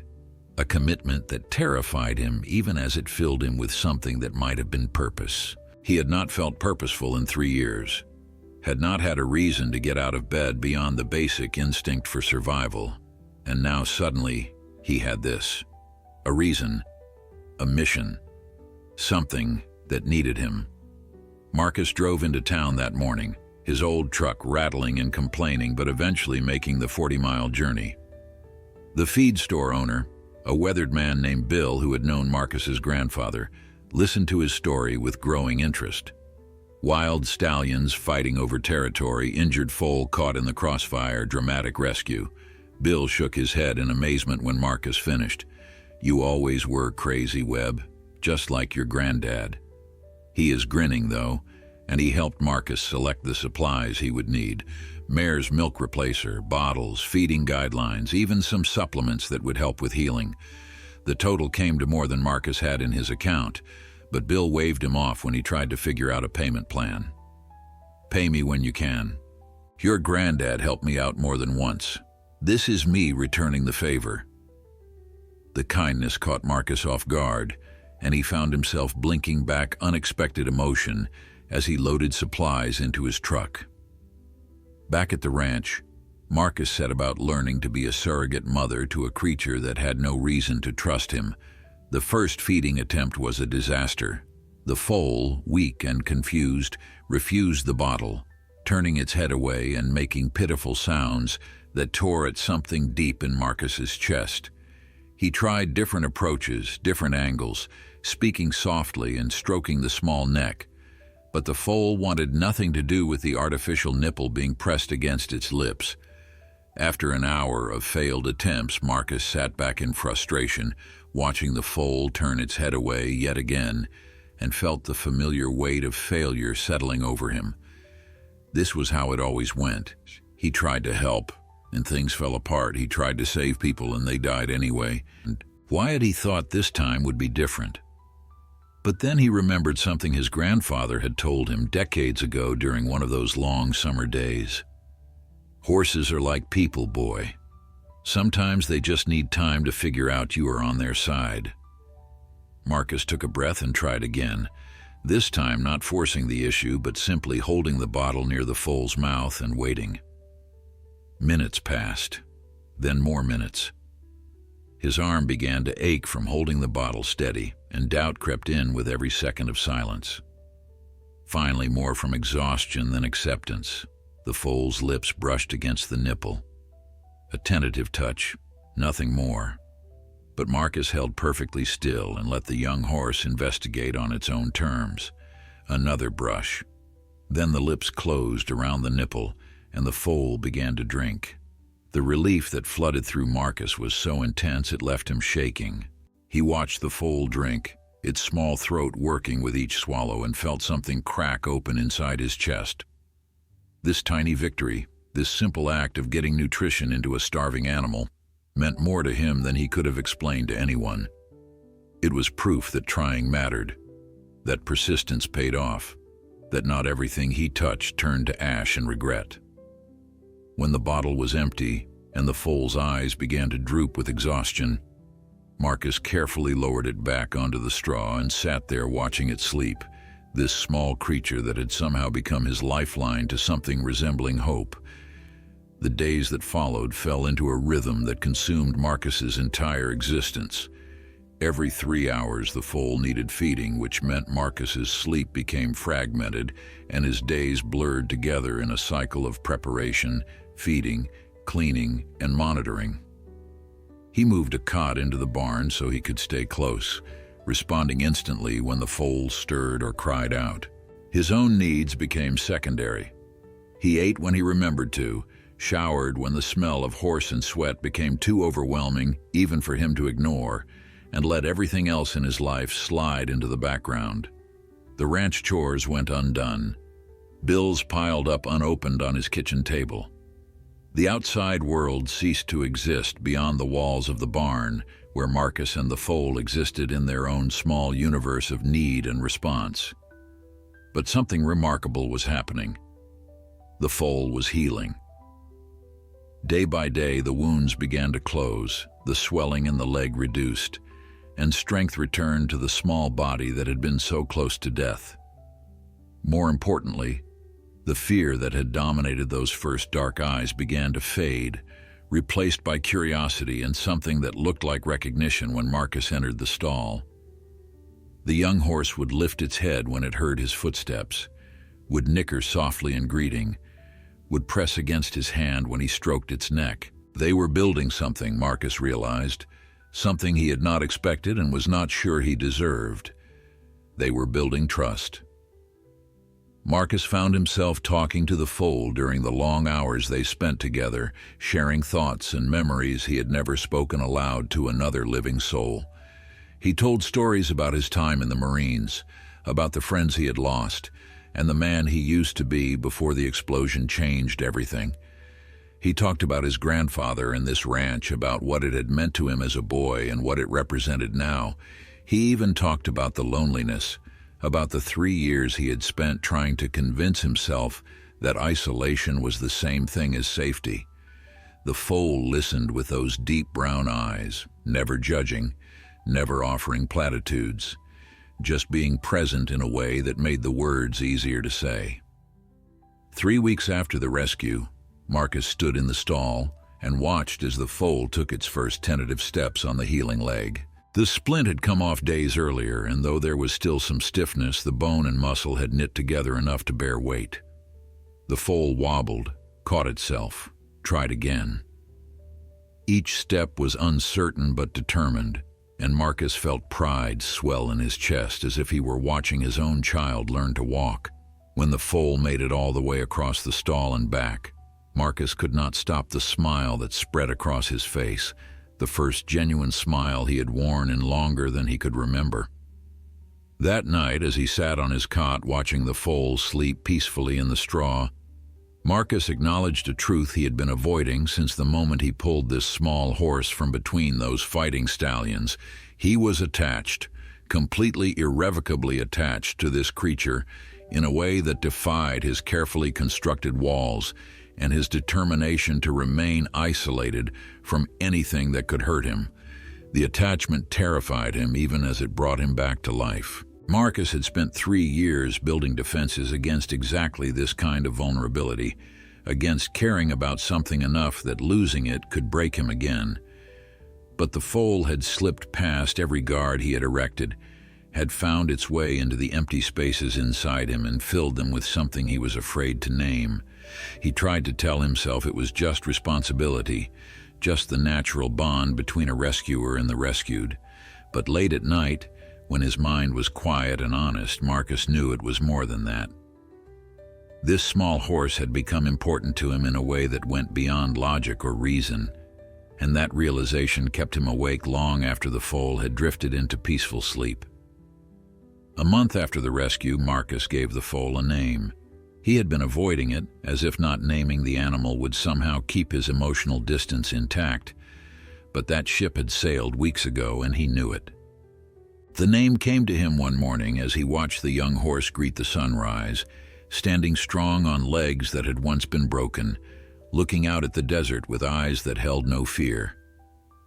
a commitment that terrified him even as it filled him with something that might have been purpose. He had not felt purposeful in 3 years, had not had a reason to get out of bed beyond the basic instinct for survival, and now suddenly he had this, a reason, a mission, something that needed him. Marcus drove into town that morning, his old truck rattling and complaining, but eventually making the 40-mile journey. The feed store owner, a weathered man named Bill who had known Marcus's grandfather, listened to his story with growing interest. Wild stallions fighting over territory, injured foal caught in the crossfire, dramatic rescue. Bill shook his head in amazement when Marcus finished. "You always were crazy, Webb, just like your granddad." He is grinning, though, and he helped Marcus select the supplies he would need. Mare's milk replacer, bottles, feeding guidelines, even some supplements that would help with healing. The total came to more than Marcus had in his account, but Bill waved him off when he tried to figure out a payment plan. "Pay me when you can. Your granddad helped me out more than once. This is me returning the favor." The kindness caught Marcus off guard, and he found himself blinking back unexpected emotion as he loaded supplies into his truck. Back at the ranch, Marcus set about learning to be a surrogate mother to a creature that had no reason to trust him. The first feeding attempt was a disaster. The foal, weak and confused, refused the bottle, turning its head away and making pitiful sounds that tore at something deep in Marcus's chest. He tried different approaches, different angles, speaking softly and stroking the small neck, but the foal wanted nothing to do with the artificial nipple being pressed against its lips. After an hour of failed attempts, Marcus sat back in frustration, watching the foal turn its head away yet again, and felt the familiar weight of failure settling over him. This was how it always went. He tried to help, and things fell apart. He tried to save people, and they died anyway. And why had he thought this time would be different? But then he remembered something his grandfather had told him decades ago during one of those long summer days. "Horses are like people, boy. Sometimes they just need time to figure out you are on their side." Marcus took a breath and tried again, this time not forcing the issue, but simply holding the bottle near the foal's mouth and waiting. Minutes passed, then more minutes. His arm began to ache from holding the bottle steady, and doubt crept in with every second of silence. Finally, more from exhaustion than acceptance. The foal's lips brushed against the nipple. A tentative touch, nothing more. But Marcus held perfectly still and let the young horse investigate on its own terms. Another brush. Then the lips closed around the nipple, and the foal began to drink. The relief that flooded through Marcus was so intense it left him shaking. He watched the foal drink, its small throat working with each swallow, and felt something crack open inside his chest. This tiny victory, this simple act of getting nutrition into a starving animal, meant more to him than he could have explained to anyone. It was proof that trying mattered, that persistence paid off, that not everything he touched turned to ash and regret. When the bottle was empty and the foal's eyes began to droop with exhaustion, Marcus carefully lowered it back onto the straw and sat there watching it sleep, this small creature that had somehow become his lifeline to something resembling hope. The days that followed fell into a rhythm that consumed Marcus's entire existence. Every 3 hours the foal needed feeding, which meant Marcus's sleep became fragmented and his days blurred together in a cycle of preparation, feeding, cleaning, and monitoring. He moved a cot into the barn so he could stay close, responding instantly when the foal stirred or cried out. His own needs became secondary. He ate when he remembered to, showered when the smell of horse and sweat became too overwhelming even for him to ignore, and let everything else in his life slide into the background. The ranch chores went undone. Bills piled up unopened on his kitchen table. The outside world ceased to exist beyond the walls of the barn, where Marcus and the foal existed in their own small universe of need and response. But something remarkable was happening. The foal was healing. Day by day, the wounds began to close, the swelling in the leg reduced, and strength returned to the small body that had been so close to death. More importantly, the fear that had dominated those first dark eyes began to fade, replaced by curiosity and something that looked like recognition when Marcus entered the stall. The young horse would lift its head when it heard his footsteps, would nicker softly in greeting, would press against his hand when he stroked its neck. They were building something, Marcus realized, something he had not expected and was not sure he deserved. They were building trust. Marcus found himself talking to the foal during the long hours they spent together, sharing thoughts and memories he had never spoken aloud to another living soul. He told stories about his time in the Marines, about the friends he had lost, and the man he used to be before the explosion changed everything. He talked about his grandfather and this ranch, about what it had meant to him as a boy and what it represented now. He even talked about the loneliness, about the 3 years he had spent trying to convince himself that isolation was the same thing as safety. The foal listened with those deep brown eyes, never judging, never offering platitudes, just being present in a way that made the words easier to say. 3 weeks after the rescue, Marcus stood in the stall and watched as the foal took its first tentative steps on the healing leg. The splint had come off days earlier, and though there was still some stiffness, the bone and muscle had knit together enough to bear weight. The foal wobbled, caught itself, tried again. Each step was uncertain but determined, and Marcus felt pride swell in his chest as if he were watching his own child learn to walk. When the foal made it all the way across the stall and back, Marcus could not stop the smile that spread across his face, the first genuine smile he had worn in longer than he could remember. That night, as he sat on his cot watching the foal sleep peacefully in the straw, Marcus acknowledged a truth he had been avoiding since the moment he pulled this small horse from between those fighting stallions. He was attached, completely irrevocably attached to this creature in a way that defied his carefully constructed walls and his determination to remain isolated from anything that could hurt him. The attachment terrified him even as it brought him back to life. Marcus had spent 3 years building defenses against exactly this kind of vulnerability, against caring about something enough that losing it could break him again. But the foal had slipped past every guard he had erected, had found its way into the empty spaces inside him and filled them with something he was afraid to name. He tried to tell himself it was just responsibility, just the natural bond between a rescuer and the rescued. But late at night, when his mind was quiet and honest, Marcus knew it was more than that. This small horse had become important to him in a way that went beyond logic or reason, and that realization kept him awake long after the foal had drifted into peaceful sleep. A month after the rescue, Marcus gave the foal a name. He had been avoiding it, as if not naming the animal would somehow keep his emotional distance intact. But that ship had sailed weeks ago, and he knew it. The name came to him one morning as he watched the young horse greet the sunrise, standing strong on legs that had once been broken, looking out at the desert with eyes that held no fear.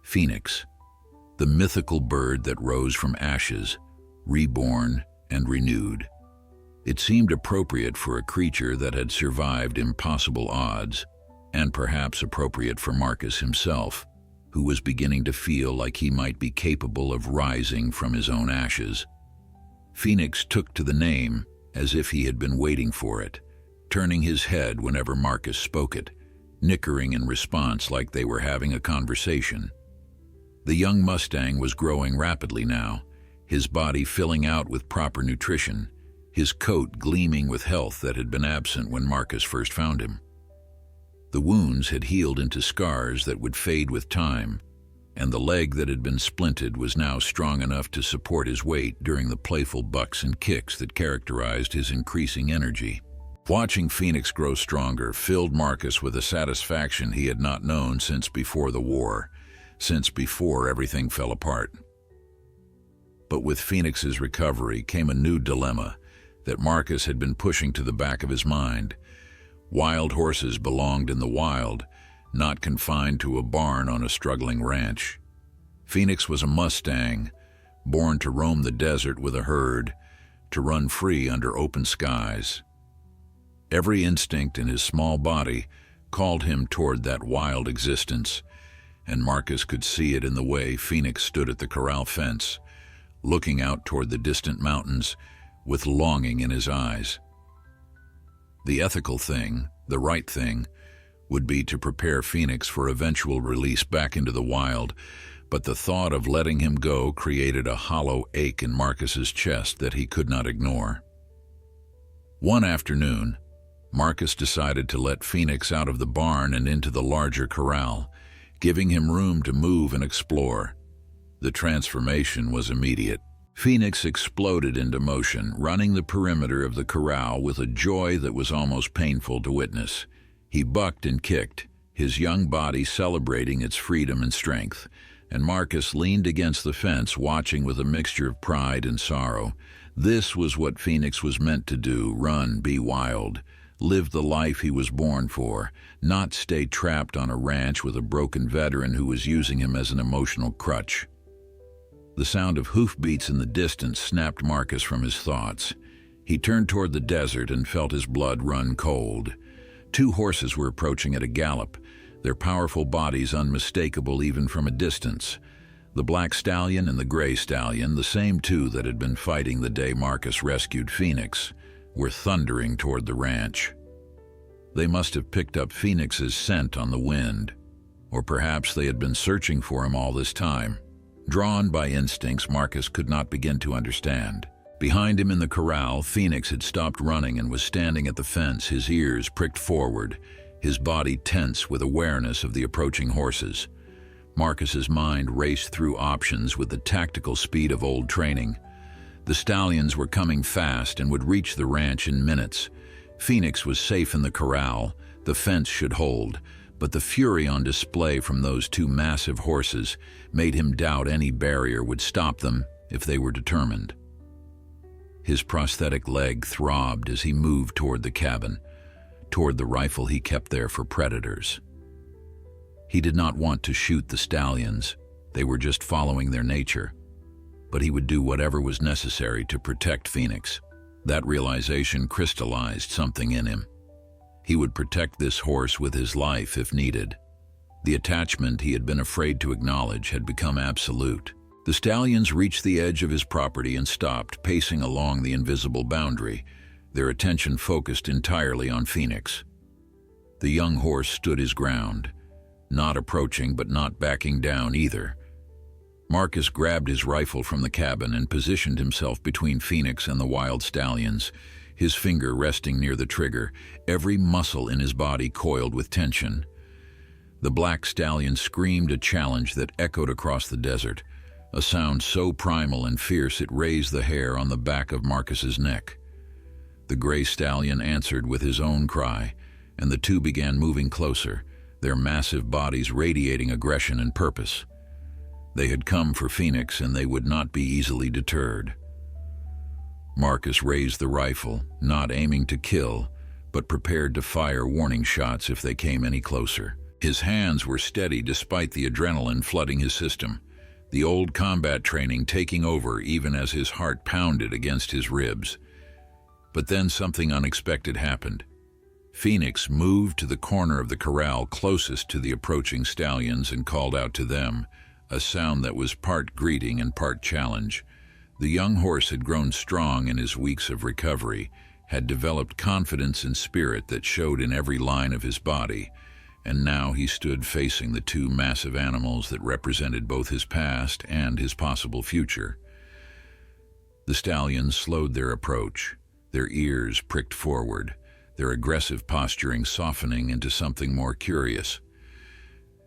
Phoenix, the mythical bird that rose from ashes, reborn and renewed. It seemed appropriate for a creature that had survived impossible odds, and perhaps appropriate for Marcus himself, who was beginning to feel like he might be capable of rising from his own ashes. Phoenix took to the name as if he had been waiting for it, turning his head whenever Marcus spoke it, nickering in response like they were having a conversation. The young Mustang was growing rapidly now, his body filling out with proper nutrition, his coat gleaming with health that had been absent when Marcus first found him. The wounds had healed into scars that would fade with time, and the leg that had been splinted was now strong enough to support his weight during the playful bucks and kicks that characterized his increasing energy. Watching Phoenix grow stronger filled Marcus with a satisfaction he had not known since before the war, since before everything fell apart. But with Phoenix's recovery came a new dilemma that Marcus had been pushing to the back of his mind. Wild horses belonged in the wild, not confined to a barn on a struggling ranch. Phoenix was a Mustang, born to roam the desert with a herd, to run free under open skies. Every instinct in his small body called him toward that wild existence, and Marcus could see it in the way Phoenix stood at the corral fence, looking out toward the distant mountains with longing in his eyes. The ethical thing, the right thing, would be to prepare Phoenix for eventual release back into the wild, but the thought of letting him go created a hollow ache in Marcus's chest that he could not ignore. One afternoon, Marcus decided to let Phoenix out of the barn and into the larger corral, giving him room to move and explore. The transformation was immediate. Phoenix exploded into motion, running the perimeter of the corral with a joy that was almost painful to witness. He bucked and kicked, his young body celebrating its freedom and strength, and Marcus leaned against the fence, watching with a mixture of pride and sorrow. This was what Phoenix was meant to do: run, be wild, live the life he was born for, not stay trapped on a ranch with a broken veteran who was using him as an emotional crutch. The sound of hoofbeats in the distance snapped Marcus from his thoughts. He turned toward the desert and felt his blood run cold. 2 horses were approaching at a gallop, their powerful bodies unmistakable even from a distance. The black stallion and the gray stallion, the same 2 that had been fighting the day Marcus rescued Phoenix, were thundering toward the ranch. They must have picked up Phoenix's scent on the wind, or perhaps they had been searching for him all this time. Drawn by instincts Marcus could not begin to understand. Behind him in the corral, Phoenix had stopped running and was standing at the fence, his ears pricked forward, his body tense with awareness of the approaching horses. Marcus's mind raced through options with the tactical speed of old training. The stallions were coming fast and would reach the ranch in minutes. Phoenix was safe in the corral, the fence should hold, but the fury on display from those 2 massive horses made him doubt any barrier would stop them if they were determined. His prosthetic leg throbbed as he moved toward the cabin, toward the rifle he kept there for predators. He did not want to shoot the stallions, they were just following their nature, but he would do whatever was necessary to protect Phoenix. That realization crystallized something in him. He would protect this horse with his life if needed. The attachment he had been afraid to acknowledge had become absolute. The stallions reached the edge of his property and stopped, pacing along the invisible boundary, their attention focused entirely on Phoenix. The young horse stood his ground, not approaching but not backing down either. Marcus grabbed his rifle from the cabin and positioned himself between Phoenix and the wild stallions, his finger resting near the trigger, every muscle in his body coiled with tension. The black stallion screamed a challenge that echoed across the desert, a sound so primal and fierce it raised the hair on the back of Marcus's neck. The gray stallion answered with his own cry, and the 2 began moving closer, their massive bodies radiating aggression and purpose. They had come for Phoenix, and they would not be easily deterred. Marcus raised the rifle, not aiming to kill, but prepared to fire warning shots if they came any closer. His hands were steady despite the adrenaline flooding his system, the old combat training taking over even as his heart pounded against his ribs. But then something unexpected happened. Phoenix moved to the corner of the corral closest to the approaching stallions and called out to them, a sound that was part greeting and part challenge. The young horse had grown strong in his weeks of recovery, had developed confidence and spirit that showed in every line of his body, and now he stood facing the 2 massive animals that represented both his past and his possible future. The stallions slowed their approach, their ears pricked forward, their aggressive posturing softening into something more curious.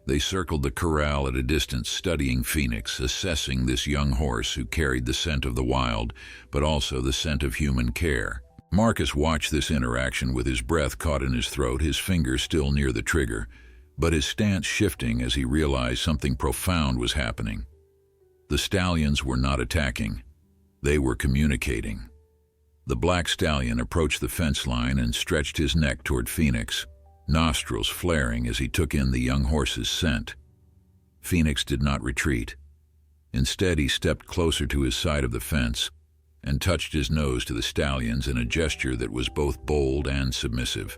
They circled the corral at a distance, studying Phoenix, assessing this young horse who carried the scent of the wild, but also the scent of human care. Marcus watched this interaction with his breath caught in his throat, his fingers still near the trigger, but his stance shifting as he realized something profound was happening. The stallions were not attacking. They were communicating. The black stallion approached the fence line and stretched his neck toward Phoenix, nostrils flaring as he took in the young horse's scent. Phoenix did not retreat. Instead, he stepped closer to his side of the fence and touched his nose to the stallions in a gesture that was both bold and submissive.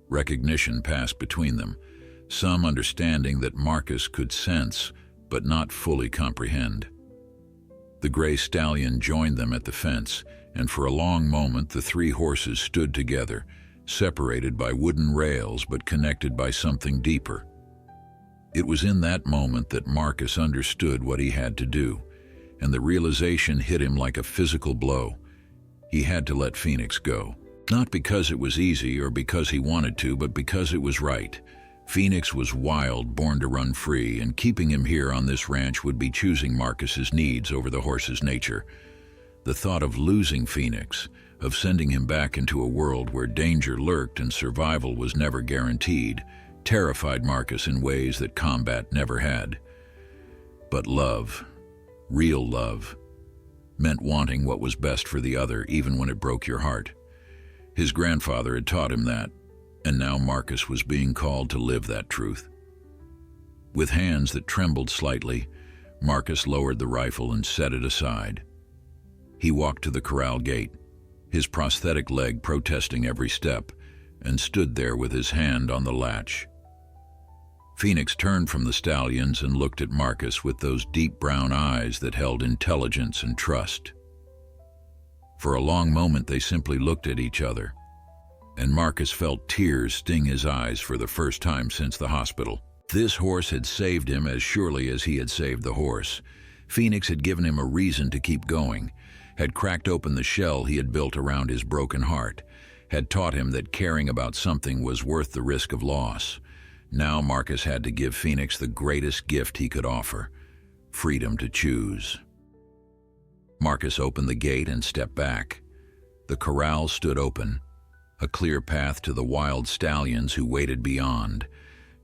Recognition passed between them, some understanding that Marcus could sense but not fully comprehend. The gray stallion joined them at the fence, and for a long moment the 3 horses stood together, separated by wooden rails but connected by something deeper. It was in that moment that Marcus understood what he had to do, and the realization hit him like a physical blow. He had to let Phoenix go. Not because it was easy or because he wanted to, but because it was right. Phoenix was wild, born to run free, and keeping him here on this ranch would be choosing Marcus's needs over the horse's nature. The thought of losing Phoenix, of sending him back into a world where danger lurked and survival was never guaranteed, terrified Marcus in ways that combat never had. But love, real love, meant wanting what was best for the other even when it broke your heart. His grandfather had taught him that, and now Marcus was being called to live that truth. With hands that trembled slightly, Marcus lowered the rifle and set it aside. He walked to the corral gate, his prosthetic leg protesting every step, and stood there with his hand on the latch. Phoenix turned from the stallions and looked at Marcus with those deep brown eyes that held intelligence and trust. For a long moment they simply looked at each other, and Marcus felt tears sting his eyes for the first time since the hospital. This horse had saved him as surely as he had saved the horse. Phoenix had given him a reason to keep going, had cracked open the shell he had built around his broken heart, had taught him that caring about something was worth the risk of loss. Now Marcus had to give Phoenix the greatest gift he could offer: freedom to choose. Marcus opened the gate and stepped back. The corral stood open, a clear path to the wild stallions who waited beyond,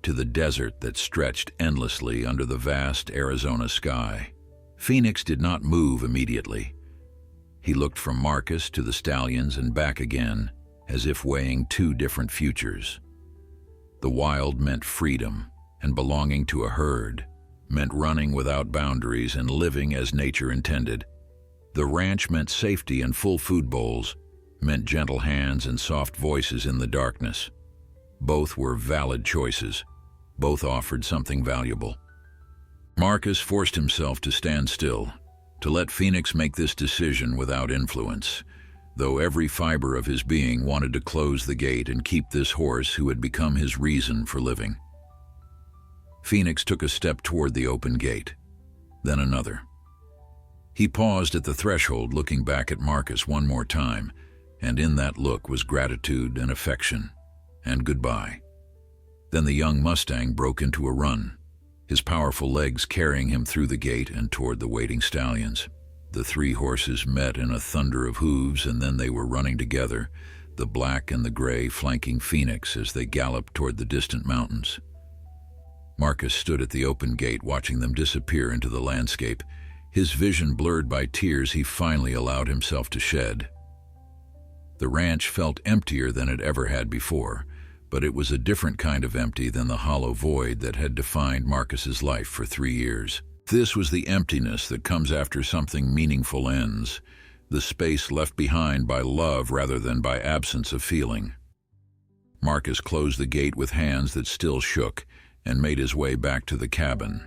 to the desert that stretched endlessly under the vast Arizona sky. Phoenix did not move immediately. He looked from Marcus to the stallions and back again, as if weighing two different futures. The wild meant freedom and belonging to a herd, meant running without boundaries and living as nature intended. The ranch meant safety and full food bowls, meant gentle hands and soft voices in the darkness. Both were valid choices. Both offered something valuable. Marcus forced himself to stand still, to let Phoenix make this decision without influence, though every fiber of his being wanted to close the gate and keep this horse who had become his reason for living. Phoenix took a step toward the open gate, then another. He paused at the threshold, looking back at Marcus one more time, and in that look was gratitude and affection, and goodbye. Then the young Mustang broke into a run, his powerful legs carrying him through the gate and toward the waiting stallions. The three horses met in a thunder of hooves, and then they were running together, the black and the gray flanking Phoenix as they galloped toward the distant mountains. Marcus stood at the open gate, watching them disappear into the landscape, his vision blurred by tears he finally allowed himself to shed. The ranch felt emptier than it ever had before, but it was a different kind of empty than the hollow void that had defined Marcus's life for 3 years. This was the emptiness that comes after something meaningful ends, the space left behind by love rather than by absence of feeling. Marcus closed the gate with hands that still shook and made his way back to the cabin.